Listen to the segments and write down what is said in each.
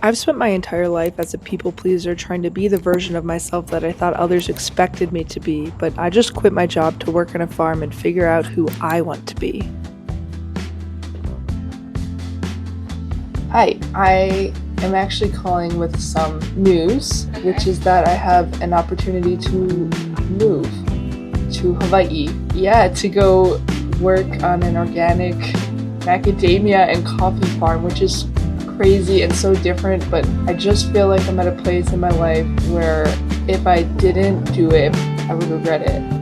I've spent my entire life as a people pleaser trying to be the version of myself that I thought others expected me to be, but I just quit my job to work on a farm and figure out who I want to be. Hi, I am actually calling with some news, which is that I have an opportunity to move to Hawaii. Yeah, to go work on an organic macadamia and coffee farm, which is crazy and so different, but I just feel like I'm at a place in my life where if I didn't do it, I would regret it.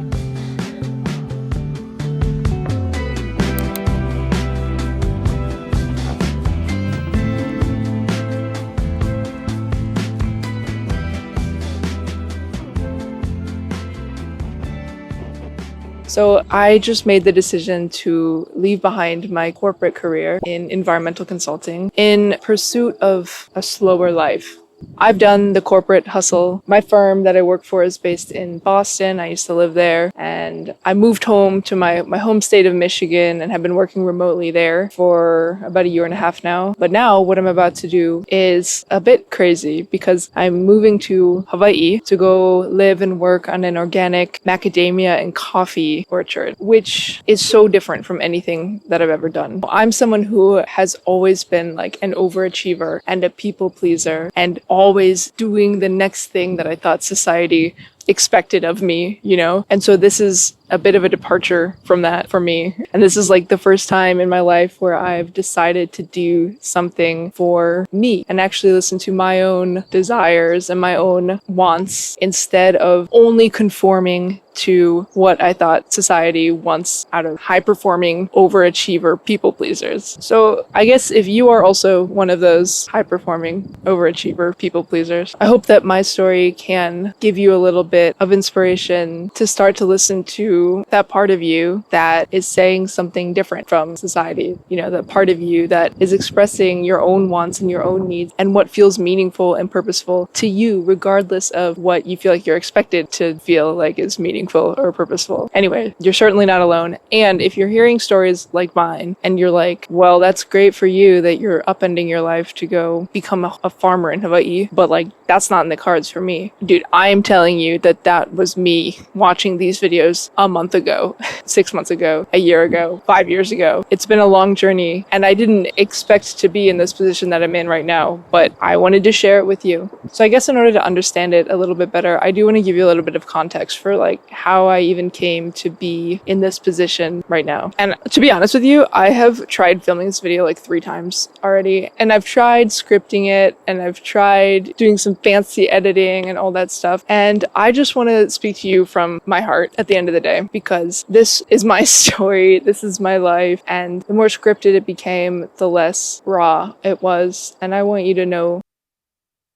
So I just made the decision to leave behind my corporate career in environmental consulting in pursuit of a slower life. I've done the corporate hustle. My firm that I work for is based in Boston. I used to live there, and I moved home to my home state of Michigan and have been working remotely there for about a year and a half now. But now what I'm about to do is a bit crazy because I'm moving to Hawaii to go live and work on an organic macadamia and coffee orchard, which is so different from anything that I've ever done. I'm someone who has always been like an overachiever and a people pleaser and always doing the next thing that I thought society expected of me, you know? And so this is a bit of a departure from that for me. And this is like the first time in my life where I've decided to do something for me and actually listen to my own desires and my own wants instead of only conforming to what I thought society wants out of high-performing, overachiever people pleasers. So I guess if you are also one of those high-performing, overachiever people pleasers, I hope that my story can give you a little bit of inspiration to start to listen to that part of you that is saying something different from society. You know, the part of you that is expressing your own wants and your own needs and what feels meaningful and purposeful to you, regardless of what you feel like you're expected to feel like is meaningful or purposeful. Anyway, you're certainly not alone. And if you're hearing stories like mine and you're like, well, that's great for you that you're upending your life to go become a farmer in Hawaii, but like, that's not in the cards for me. Dude, I am telling you that was me watching these videos a month ago, 6 months ago, a year ago, 5 years ago. It's been a long journey and I didn't expect to be in this position that I'm in right now, but I wanted to share it with you. So I guess in order to understand it a little bit better, I do want to give you a little bit of context for like how I even came to be in this position right now. And to be honest with you, I have tried filming this video like 3 times already, and I've tried scripting it and I've tried doing some fancy editing and all that stuff. And I just want to speak to you from my heart at the end of the day, because this is my story, this is my life, and the more scripted it became, the less raw it was. And I want you to know.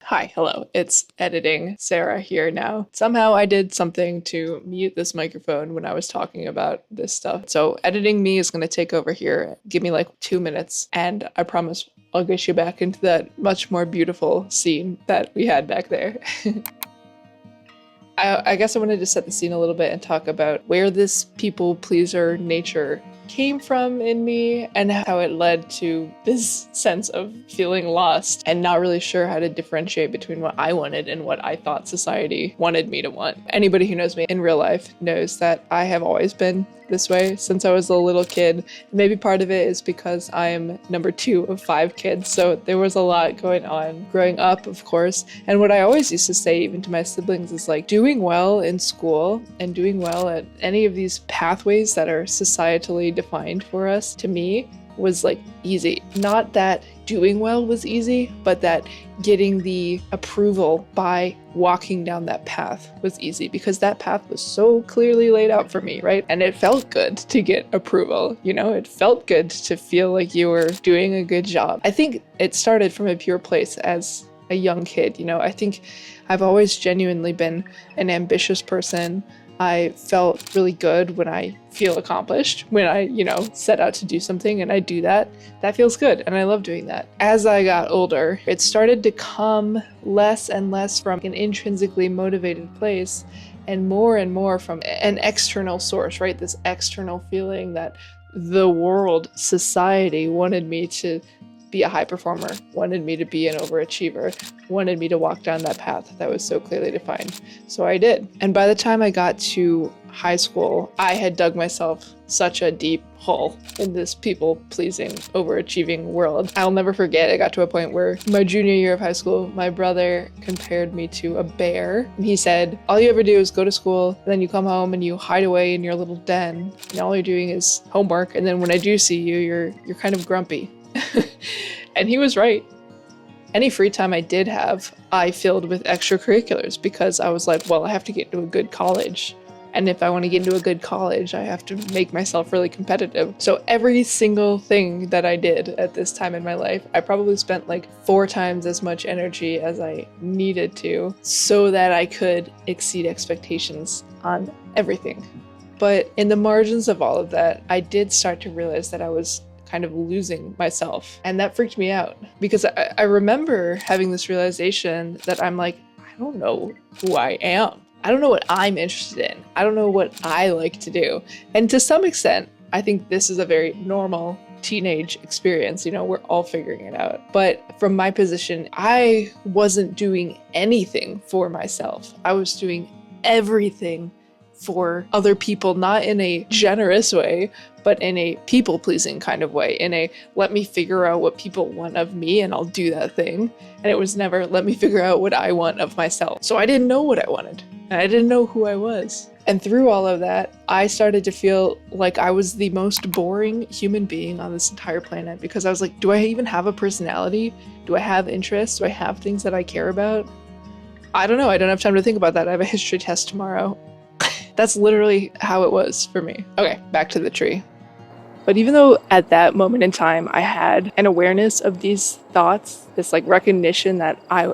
Hi, hello, it's editing Sarah here now. Somehow I did something to mute this microphone when I was talking about this stuff. So editing me is going to take over here. Give me like 2 minutes and I promise I'll get you back into that much more beautiful scene that we had back there. I guess I wanted to set the scene a little bit and talk about where this people pleaser nature came from in me and how it led to this sense of feeling lost and not really sure how to differentiate between what I wanted and what I thought society wanted me to want. Anybody who knows me in real life knows that I have always been this way since I was a little kid. Maybe part of it is because I am number 2 of 5 kids, so there was a lot going on growing up, of course. And what I always used to say even to my siblings is like, doing well in school and doing well at any of these pathways that are societally defined for us, to me, was like easy. Not that doing well was easy, but that getting the approval by walking down that path was easy, because that path was so clearly laid out for me, right? And it felt good to get approval, you know? It felt good to feel like you were doing a good job. I think it started from a pure place as a young kid, you know? I think I've always genuinely been an ambitious person. I felt really good when I feel accomplished, when I, set out to do something and I do that. That feels good and I love doing that. As I got older, it started to come less and less from an intrinsically motivated place and more from an external source, right? This external feeling that the world, society wanted me to be a high performer, wanted me to be an overachiever, wanted me to walk down that path that was so clearly defined. So I did. And by the time I got to high school, I had dug myself such a deep hole in this people-pleasing, overachieving world. I'll never forget, I got to a point where my junior year of high school, my brother compared me to a bear. And he said, all you ever do is go to school, and then you come home and you hide away in your little den, and all you're doing is homework, and then when I do see you, you're kind of grumpy. And he was right. Any free time I did have, I filled with extracurriculars because I was like, well, I have to get into a good college. And if I want to get into a good college, I have to make myself really competitive. So every single thing that I did at this time in my life, I probably spent like 4 times as much energy as I needed to so that I could exceed expectations on everything. But in the margins of all of that, I did start to realize that I was kind of losing myself. And that freaked me out because I remember having this realization that I'm like, I don't know who I am. I don't know what I'm interested in. I don't know what I like to do. And to some extent, I think this is a very normal teenage experience. You know, we're all figuring it out. But from my position, I wasn't doing anything for myself. I was doing everything for other people, not in a generous way, but in a people-pleasing kind of way, in a let me figure out what people want of me and I'll do that thing. And it was never let me figure out what I want of myself. So I didn't know what I wanted. And I didn't know who I was. And through all of that, I started to feel like I was the most boring human being on this entire planet because I was like, do I even have a personality? Do I have interests? Do I have things that I care about? I don't know. I don't have time to think about that. I have a history test tomorrow. That's literally how it was for me. Okay, back to the tree. But even though at that moment in time, I had an awareness of these thoughts, this like recognition that I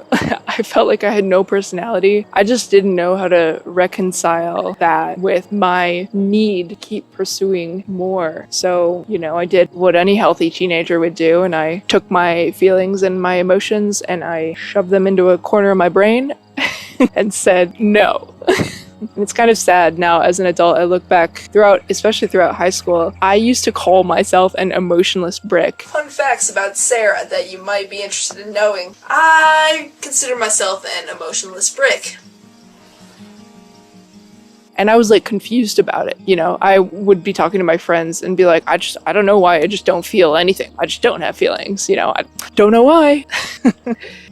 felt like I had no personality, I just didn't know how to reconcile that with my need to keep pursuing more. So, you know, I did what any healthy teenager would do, and I took my feelings and my emotions and I shoved them into a corner of my brain and said no. And it's kind of sad now as an adult. I look back especially throughout high school, I used to call myself an emotionless brick. Fun facts about Sarah that you might be interested in knowing. I consider myself an emotionless brick. And I was like confused about it. You know, I would be talking to my friends and be like, I don't know why. I just don't feel anything. I just don't have feelings. You know, I don't know why.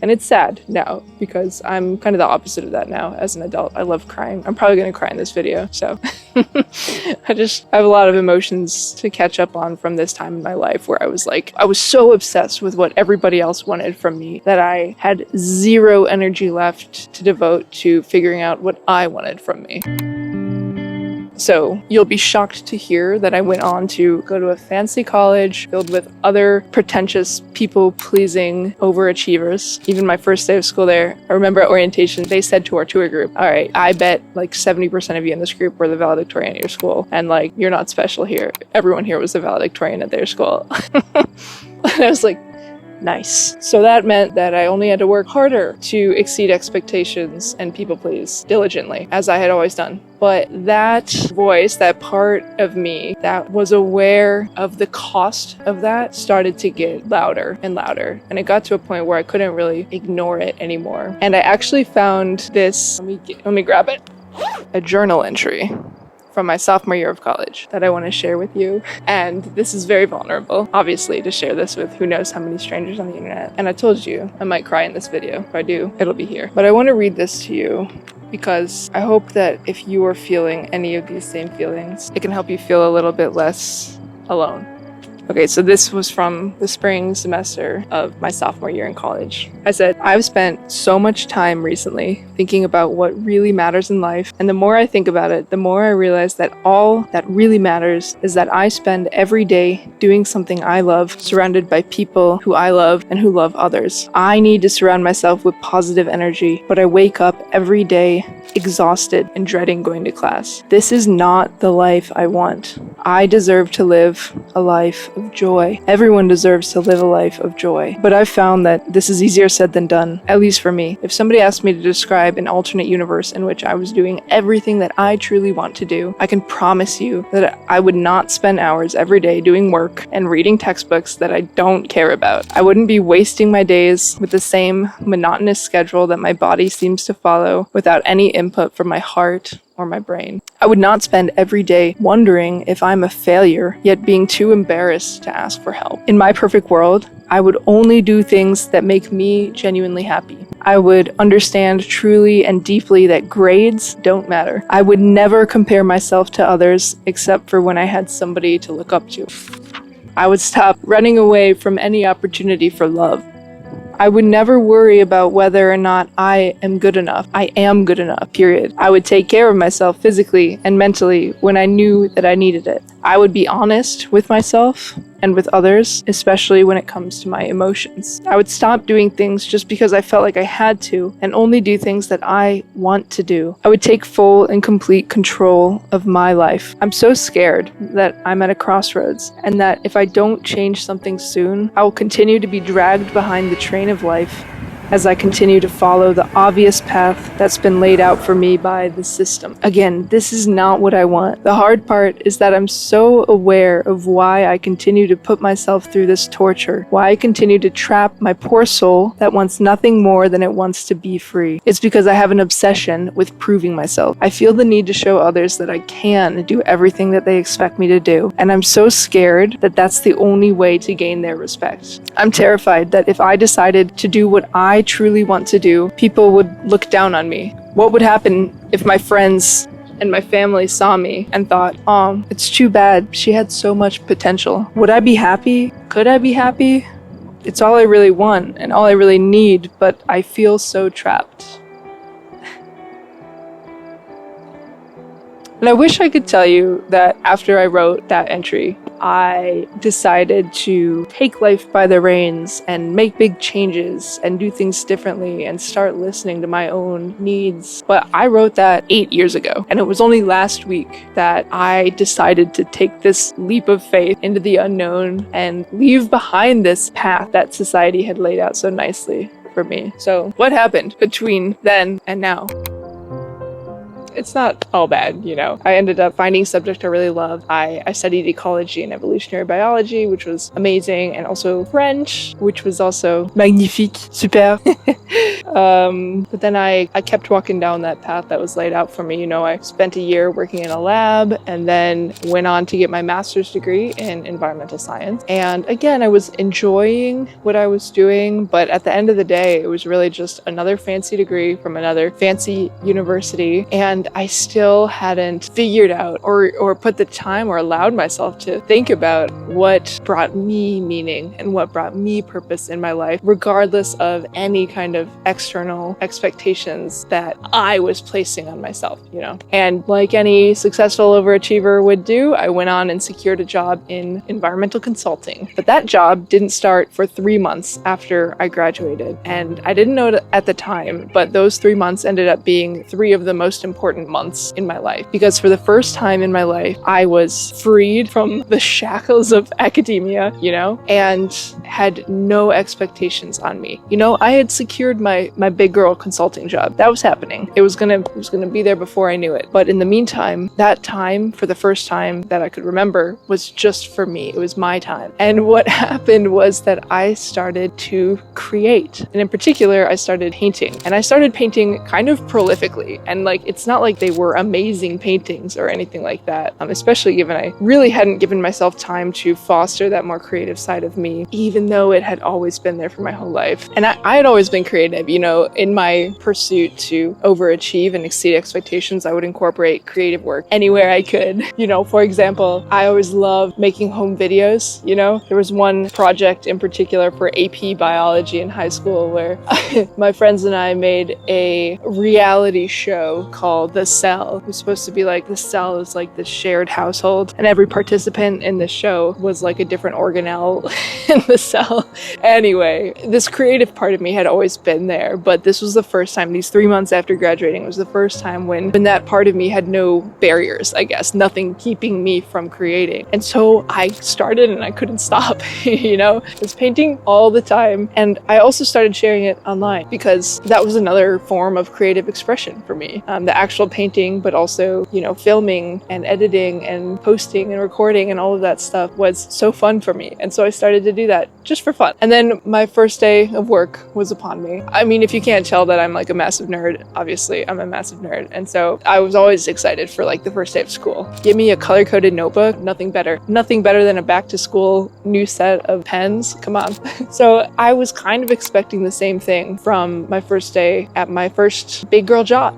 And it's sad now because I'm kind of the opposite of that now as an adult. I love crying. I'm probably going to cry in this video. So I have a lot of emotions to catch up on from this time in my life where I was so obsessed with what everybody else wanted from me that I had zero energy left to devote to figuring out what I wanted from me. So you'll be shocked to hear that I went on to go to a fancy college filled with other pretentious, people-pleasing overachievers. Even my first day of school there, I remember at orientation, they said to our tour group, all right, I bet like 70% of you in this group were the valedictorian at your school. And like, you're not special here. Everyone here was the valedictorian at their school. And I was like, nice. So that meant that I only had to work harder to exceed expectations and people please diligently, as I had always done. But that voice, that part of me that was aware of the cost of that started to get louder and louder. And it got to a point where I couldn't really ignore it anymore. And I actually found this, let me grab it, a journal entry from my sophomore year of college that I want to share with you. And this is very vulnerable, obviously, to share this with who knows how many strangers on the internet. And I told you I might cry in this video. If I do, it'll be here. But I want to read this to you because I hope that if you are feeling any of these same feelings, it can help you feel a little bit less alone. Okay, so this was from the spring semester of my sophomore year in college. I said, I've spent so much time recently thinking about what really matters in life, and the more I think about it, the more I realize that all that really matters is that I spend every day doing something I love, surrounded by people who I love and who love others. I need to surround myself with positive energy, but I wake up every day exhausted and dreading going to class. This is not the life I want. I deserve to live a life of joy. Everyone deserves to live a life of joy. But I've found that this is easier said than done, at least for me. If somebody asked me to describe an alternate universe in which I was doing everything that I truly want to do, I can promise you that I would not spend hours every day doing work and reading textbooks that I don't care about. I wouldn't be wasting my days with the same monotonous schedule that my body seems to follow without any input from my heart or my brain. I would not spend every day wondering if I'm a failure, yet being too embarrassed to ask for help. In my perfect world, I would only do things that make me genuinely happy. I would understand truly and deeply that grades don't matter. I would never compare myself to others except for when I had somebody to look up to. I would stop running away from any opportunity for love. I would never worry about whether or not I am good enough. I am good enough, period. I would take care of myself physically and mentally when I knew that I needed it. I would be honest with myself and with others, especially when it comes to my emotions. I would stop doing things just because I felt like I had to and only do things that I want to do. I would take full and complete control of my life. I'm so scared that I'm at a crossroads and that if I don't change something soon, I will continue to be dragged behind the train of life as I continue to follow the obvious path that's been laid out for me by the system. Again, this is not what I want. The hard part is that I'm so aware of why I continue to put myself through this torture, why I continue to trap my poor soul that wants nothing more than it wants to be free. It's because I have an obsession with proving myself. I feel the need to show others that I can do everything that they expect me to do, and I'm so scared that that's the only way to gain their respect. I'm terrified that if I decided to do what I truly want to do, people would look down on me. What would happen if my friends and my family saw me and thought, "Oh, it's too bad. She had so much potential." Would I be happy? Could I be happy? It's all I really want and all I really need, but I feel so trapped. And I wish I could tell you that after I wrote that entry, I decided to take life by the reins and make big changes and do things differently and start listening to my own needs. But I wrote that 8 years ago, and it was only last week that I decided to take this leap of faith into the unknown and leave behind this path that society had laid out so nicely for me. So what happened between then and now? It's not all bad, you know. I ended up finding a subject I really loved. I studied ecology and evolutionary biology, which was amazing, and also French, which was also magnifique, super. But then I kept walking down that path that was laid out for me. You know, I spent a year working in a lab and then went on to get my master's degree in environmental science. And again, I was enjoying what I was doing, but at the end of the day, it was really just another fancy degree from another fancy university. And I still hadn't figured out or put the time or allowed myself to think about what brought me meaning and what brought me purpose in my life, regardless of any kind of external expectations that I was placing on myself, you know. And like any successful overachiever would do, I went on and secured a job in environmental consulting. But that job didn't start for 3 months after I graduated. And I didn't know it at the time, but those 3 months ended up being 3 of the most important months in my life, because for the first time in my life, I was freed from the shackles of academia, you know, and had no expectations on me. You know, I had secured my big girl consulting job. That was happening. It was gonna be there before I knew it. But in the meantime, that time, for the first time that I could remember, was just for me. It was my time. And what happened was that I started to create. And in particular, I started painting. And I started painting kind of prolifically. And like, it's not like they were amazing paintings or anything like that, especially given I really hadn't given myself time to foster that more creative side of me, even though it had always been there for my whole life. And I had always been creative, you know, in my pursuit to overachieve and exceed expectations, I would incorporate creative work anywhere I could. You know, for example, I always loved making home videos, you know. There was one project in particular for AP biology in high school where my friends and I made a reality show called The Cell. It was supposed to be like the cell is like the shared household, and every participant in the show was like a different organelle in the cell. Anyway, this creative part of me had always been there. there, but this was the first time, these 3 months after graduating, was the first time when that part of me had no barriers, I guess, nothing keeping me from creating. And so I started and I couldn't stop, I was painting all the time. And I also started sharing it online because that was another form of creative expression for me. The actual painting, but also, filming and editing and posting and recording and all of that stuff was so fun for me. And so I started to do that just for fun. And then my first day of work was upon me. I mean, if you can't tell that I'm like a massive nerd, obviously I'm a massive nerd. And so I was always excited for like the first day of school. Give me a color-coded notebook, nothing better. Nothing better than a back-to-school new set of pens. Come on. So I was kind of expecting the same thing from my first day at my first big girl job,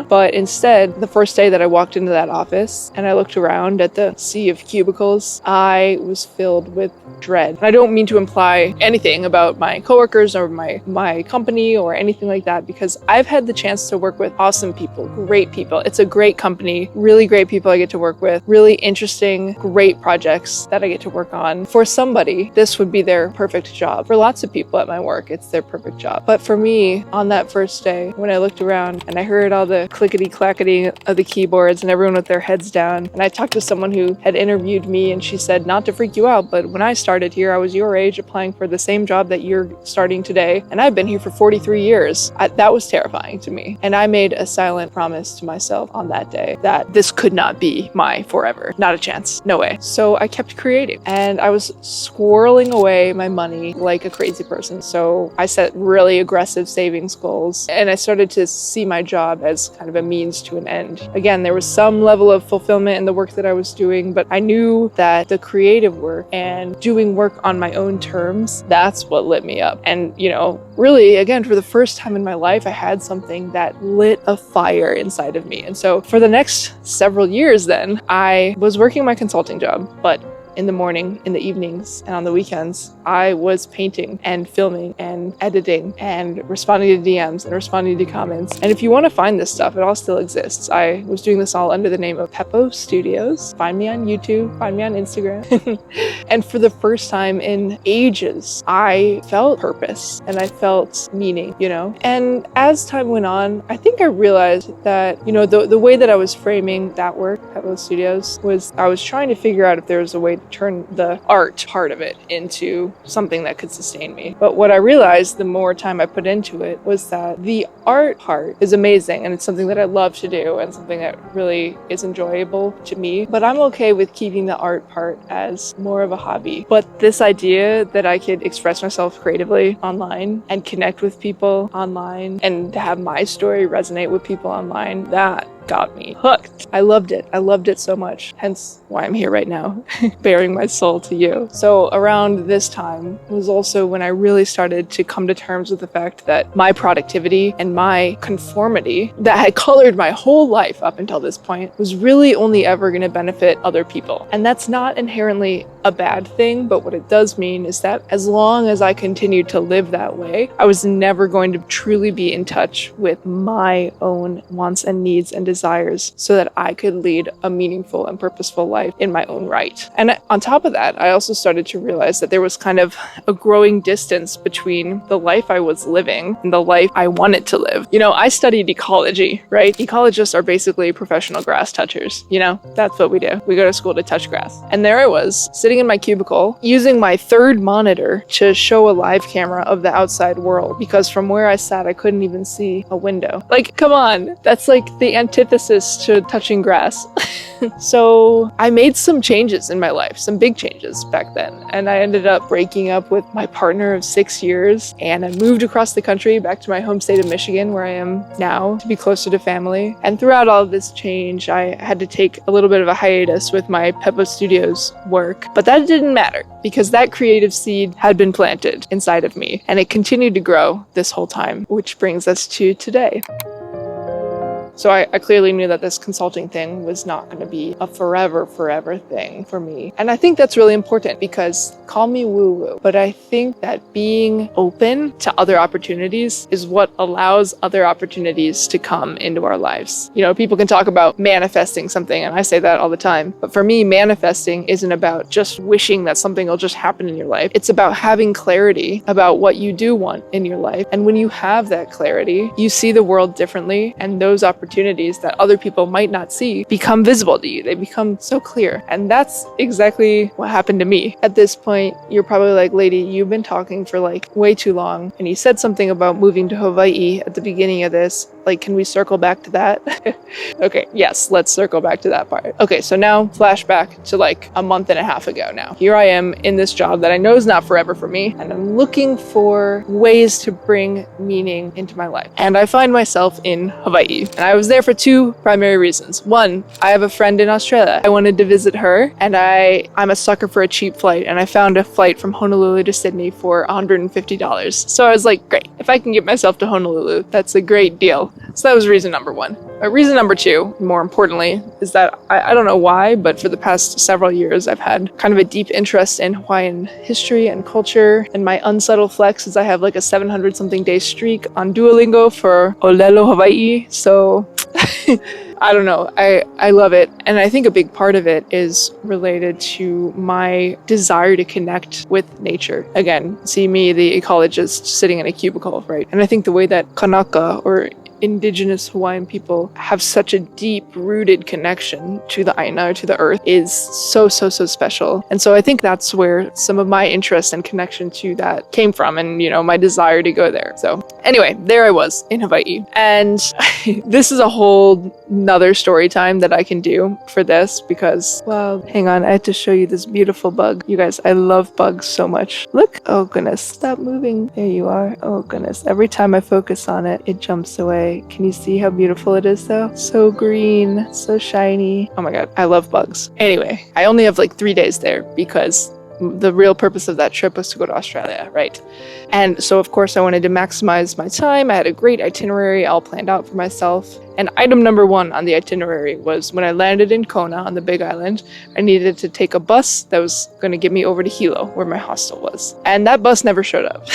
But instead, the first day that I walked into that office and I looked around at the sea of cubicles, I was filled with dread. And I don't mean to imply anything about my coworkers or my company or anything like that, because I've had the chance to work with awesome people, great people. It's a great company, really great people I get to work with, really interesting, great projects that I get to work on. For somebody, this would be their perfect job. For lots of people at my work, it's their perfect job. But for me, on that first day, when I looked around and I heard all the clickety-clackety of the keyboards and everyone with their heads down, and I talked to someone who had interviewed me and she said, not to freak you out, but when I started here, I was your age applying for the same job that you're starting today. And I've been here for 43 years. That was terrifying to me. And I made a silent promise to myself on that day that this could not be my forever. Not a chance. No way. So I kept creating and I was squirreling away my money like a crazy person. So I set really aggressive savings goals and I started to see my job as kind of a means to an end. Again, there was some level of fulfillment in the work that I was doing, but I knew that the creative work and doing work on my own terms, that's what lit me up. And, really, again, for the first time in my life, I had something that lit a fire inside of me. And so for the next several years then, I was working my consulting job, but in the morning, in the evenings, and on the weekends, I was painting and filming and editing and responding to DMs and responding to comments. And if you want to find this stuff, it all still exists. I was doing this all under the name of Peppo Studios. Find me on YouTube, find me on Instagram. And for the first time in ages, I felt purpose and I felt meaning, And as time went on, I think I realized that, the way that I was framing that work, Peppo Studios, was I was trying to figure out if there was a way to turn the art part of it into something that could sustain me. But what I realized the more time I put into it was that the art part is amazing and it's something that I love to do and something that really is enjoyable to me. But I'm okay with keeping the art part as more of a hobby. But this idea that I could express myself creatively online and connect with people online and to have my story resonate with people online, that got me hooked. I loved it. I loved it so much. Hence why I'm here right now, bearing my soul to you. So around this time was also when I really started to come to terms with the fact that my productivity and my conformity that had colored my whole life up until this point was really only ever going to benefit other people. And that's not inherently a bad thing, but what it does mean is that as long as I continued to live that way, I was never going to truly be in touch with my own wants and needs and desires so that I could lead a meaningful and purposeful life in my own right. And on top of that, I also started to realize that there was kind of a growing distance between the life I was living and the life I wanted to live. I studied ecology, right? Ecologists are basically professional grass touchers. That's what we do. We go to school to touch grass. And there I was, sitting in my cubicle, using my third monitor to show a live camera of the outside world, because from where I sat, I couldn't even see a window. Like, come on, that's like the antithesis to touching grass. So I made some changes in my life, some big changes back then. And I ended up breaking up with my partner of 6 years. And I moved across the country back to my home state of Michigan, where I am now, to be closer to family. And throughout all of this change, I had to take a little bit of a hiatus with my Peppo Studios work. But that didn't matter, because that creative seed had been planted inside of me. And it continued to grow this whole time, which brings us to today. So I clearly knew that this consulting thing was not going to be a forever thing for me. And I think that's really important because call me woo-woo, but I think that being open to other opportunities is what allows other opportunities to come into our lives. You know, people can talk about manifesting something, and I say that all the time. But for me, manifesting isn't about just wishing that something will just happen in your life. It's about having clarity about what you do want in your life. And when you have that clarity, you see the world differently, and those opportunities that other people might not see become visible to you. They become so clear. And that's exactly what happened to me. At this point, you're probably like, lady, you've been talking for like way too long. And you said something about moving to Hawaii at the beginning of this. Like, can we circle back to that? Okay, yes, let's circle back to that part. Okay, so now flashback to like a month and a half ago now. Here I am in this job that I know is not forever for me, and I'm looking for ways to bring meaning into my life. And I find myself in Hawaii. And I was there for two primary reasons. One, I have a friend in Australia. I wanted to visit her, and I'm a sucker for a cheap flight, and I found a flight from Honolulu to Sydney for $150. So I was like, great, if I can get myself to Honolulu, that's a great deal. So that was reason number one. Reason number two, more importantly, is that I don't know why, but for the past several years, I've had kind of a deep interest in Hawaiian history and culture. And my unsubtle flex is I have like a 700 something day streak on Duolingo for Olelo Hawaii. So I don't know. I love it. And I think a big part of it is related to my desire to connect with nature. Again, see me, the ecologist, sitting in a cubicle, right? And I think the way that Kanaka or Indigenous Hawaiian people have such a deep-rooted connection to the Aina, to the earth, is so special. And so I think that's where some of my interest and connection to that came from, and, you know, my desire to go there. So anyway, there I was in Hawaii. And this is a whole nother story time that I can do for this because, well, hang on, I have to show you this beautiful bug. You guys, I love bugs so much. Look, oh goodness, stop moving. There you are. Oh goodness, every time I focus on it, it jumps away. Can you see how beautiful it is though? So green, so shiny. Oh my god, I love bugs. Anyway, I only have like 3 days there because the real purpose of that trip was to go to Australia, right? And so of course I wanted to maximize my time. I had a great itinerary all planned out for myself. And item number one on the itinerary was when I landed in Kona on the Big Island, I needed to take a bus that was going to get me over to Hilo, where my hostel was. And that bus never showed up.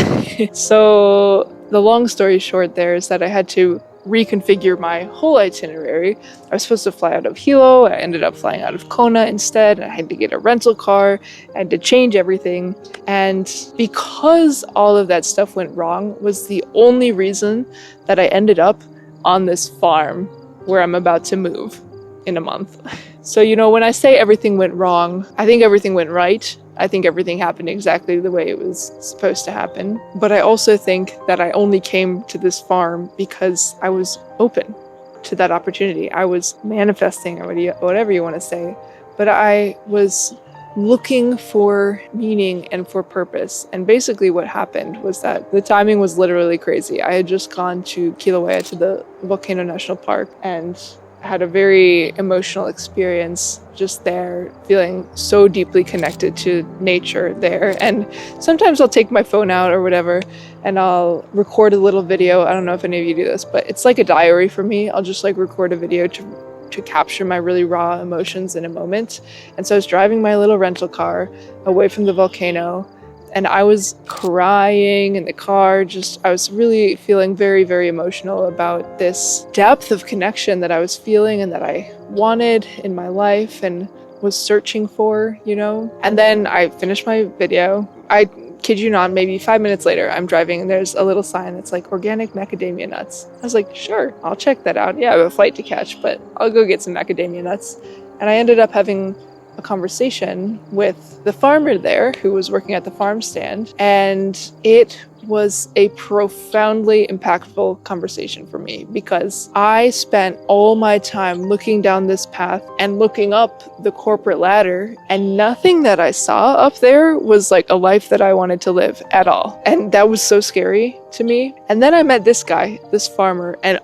So the long story short there is that I had to reconfigure my whole itinerary. I was supposed to fly out of Hilo. I ended up flying out of Kona instead. I had to get a rental car. I had to change everything. And because all of that stuff went wrong was the only reason that I ended up on this farm where I'm about to move in a month. So, you know, when I say everything went wrong, I think everything went right. I think everything happened exactly the way it was supposed to happen. But I also think that I only came to this farm because I was open to that opportunity. I was manifesting, or whatever you want to say. But I was looking for meaning and for purpose. And basically what happened was that the timing was literally crazy. I had just gone to Kilauea, to the Volcano National Park, and had a very emotional experience just there, feeling so deeply connected to nature there. And sometimes I'll take my phone out or whatever and I'll record a little video. I don't know if any of you do this, but it's like a diary for me. I'll just like record a video to capture my really raw emotions in a moment. And so I was driving my little rental car away from the volcano, and I was crying in the car. I was really feeling very, very emotional about this depth of connection that I was feeling and that I wanted in my life and was searching for, you know? And then I finished my video. I kid you not, maybe 5 minutes later, I'm driving and there's a little sign that's like organic macadamia nuts. I was like, sure, I'll check that out. Yeah, I have a flight to catch, but I'll go get some macadamia nuts. And I ended up having a conversation with the farmer there who was working at the farm stand, and it was a profoundly impactful conversation for me because I spent all my time looking down this path and looking up the corporate ladder, and nothing that I saw up there was like a life that I wanted to live at all. And that was so scary to me. And then I met this guy, this farmer, and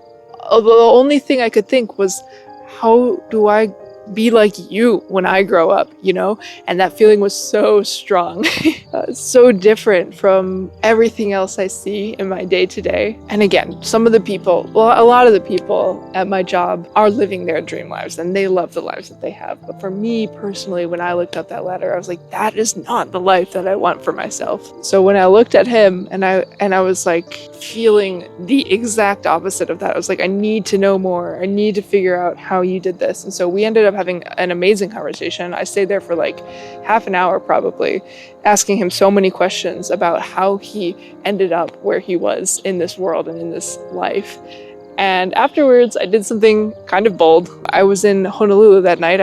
the only thing I could think was, how do I be like you when I grow up, you know? And that feeling was so strong, so different from everything else I see in my day to day. And again, a lot of the people at my job are living their dream lives and they love the lives that they have. But for me personally, when I looked up that ladder, I was like, that is not the life that I want for myself. So when I looked at him and I was like feeling the exact opposite of that, I was like, I need to know more. I need to figure out how you did this. And so we ended up having an amazing conversation. I stayed there for like half an hour probably, asking him so many questions about how he ended up where he was in this world and in this life. And afterwards, I did something kind of bold. I was in Honolulu that night.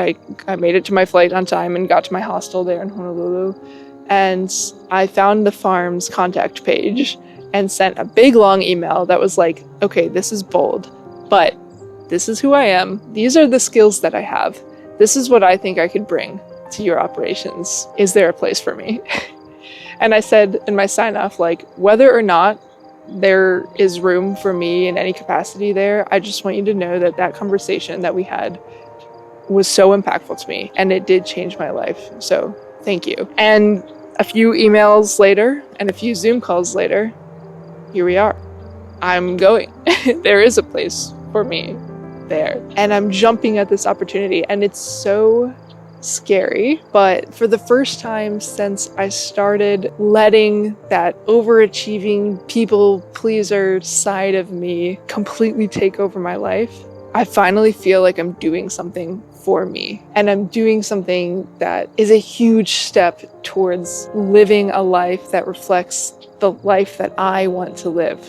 I made it to my flight on time and got to my hostel there in Honolulu. And I found the farm's contact page and sent a big long email that was like, okay, this is bold, but this is who I am. These are the skills that I have. This is what I think I could bring to your operations. Is there a place for me? And I said in my sign off, like, whether or not there is room for me in any capacity there, I just want you to know that that conversation that we had was so impactful to me and it did change my life. So thank you. And a few emails later and a few Zoom calls later, here we are. I'm going. There is a place for me there. And I'm jumping at this opportunity and it's so scary, but for the first time since I started letting that overachieving people pleaser side of me completely take over my life, I finally feel like I'm doing something for me. And I'm doing something that is a huge step towards living a life that reflects the life that I want to live,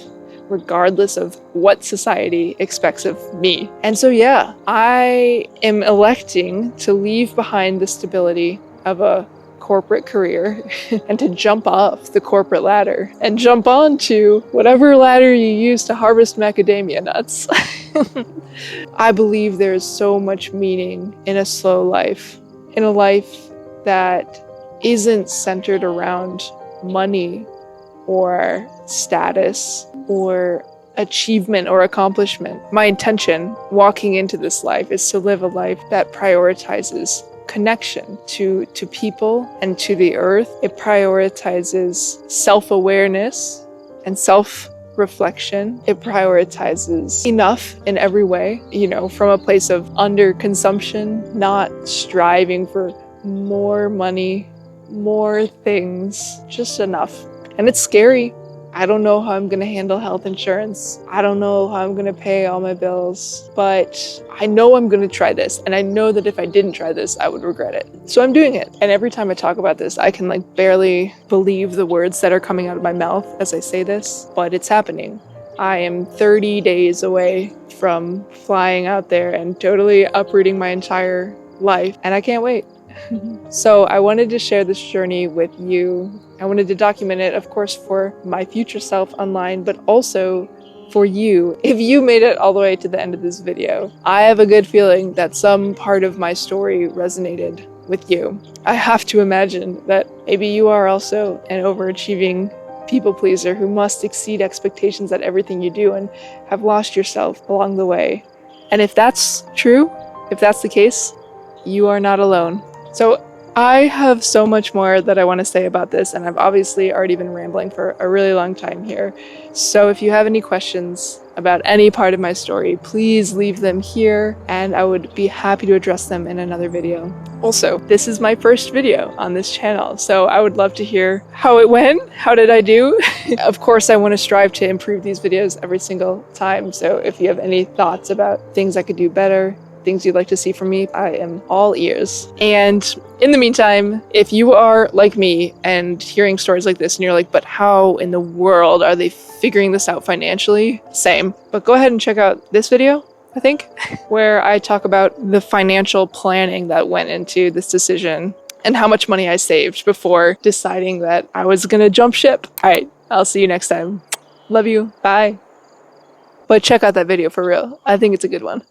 regardless of what society expects of me. And so yeah, I am electing to leave behind the stability of a corporate career and to jump off the corporate ladder and jump onto whatever ladder you use to harvest macadamia nuts. I believe there's so much meaning in a slow life, in a life that isn't centered around money or status or achievement or accomplishment. My intention walking into this life is to live a life that prioritizes connection to people and to the earth. It prioritizes self-awareness and self-reflection. It prioritizes enough in every way, from a place of underconsumption, not striving for more money, more things, just enough. And it's scary. I don't know how I'm going to handle health insurance. I don't know how I'm going to pay all my bills, but I know I'm going to try this. And I know that if I didn't try this, I would regret it. So I'm doing it. And every time I talk about this, I can barely believe the words that are coming out of my mouth as I say this, but it's happening. I am 30 days away from flying out there and totally uprooting my entire life. And I can't wait. So I wanted to share this journey with you. I wanted to document it, of course, for my future self online, but also for you. If you made it all the way to the end of this video, I have a good feeling that some part of my story resonated with you. I have to imagine that maybe you are also an overachieving people pleaser who must exceed expectations at everything you do and have lost yourself along the way. And if that's true, if that's the case, you are not alone. So I have so much more that I want to say about this, and I've obviously already been rambling for a really long time here. So if you have any questions about any part of my story, please leave them here, and I would be happy to address them in another video. Also, this is my first video on this channel, so I would love to hear how it went. How did I do? Of course, I want to strive to improve these videos every single time, so if you have any thoughts about things I could do better, things you'd like to see from me, I am all ears. And in the meantime, if you are like me and hearing stories like this and you're like, but how in the world are they figuring this out financially? Same. But go ahead and check out this video, I think, where I talk about the financial planning that went into this decision and how much money I saved before deciding that I was gonna jump ship. All right, I'll see you next time. Love you. Bye. But check out that video for real. I think it's a good one.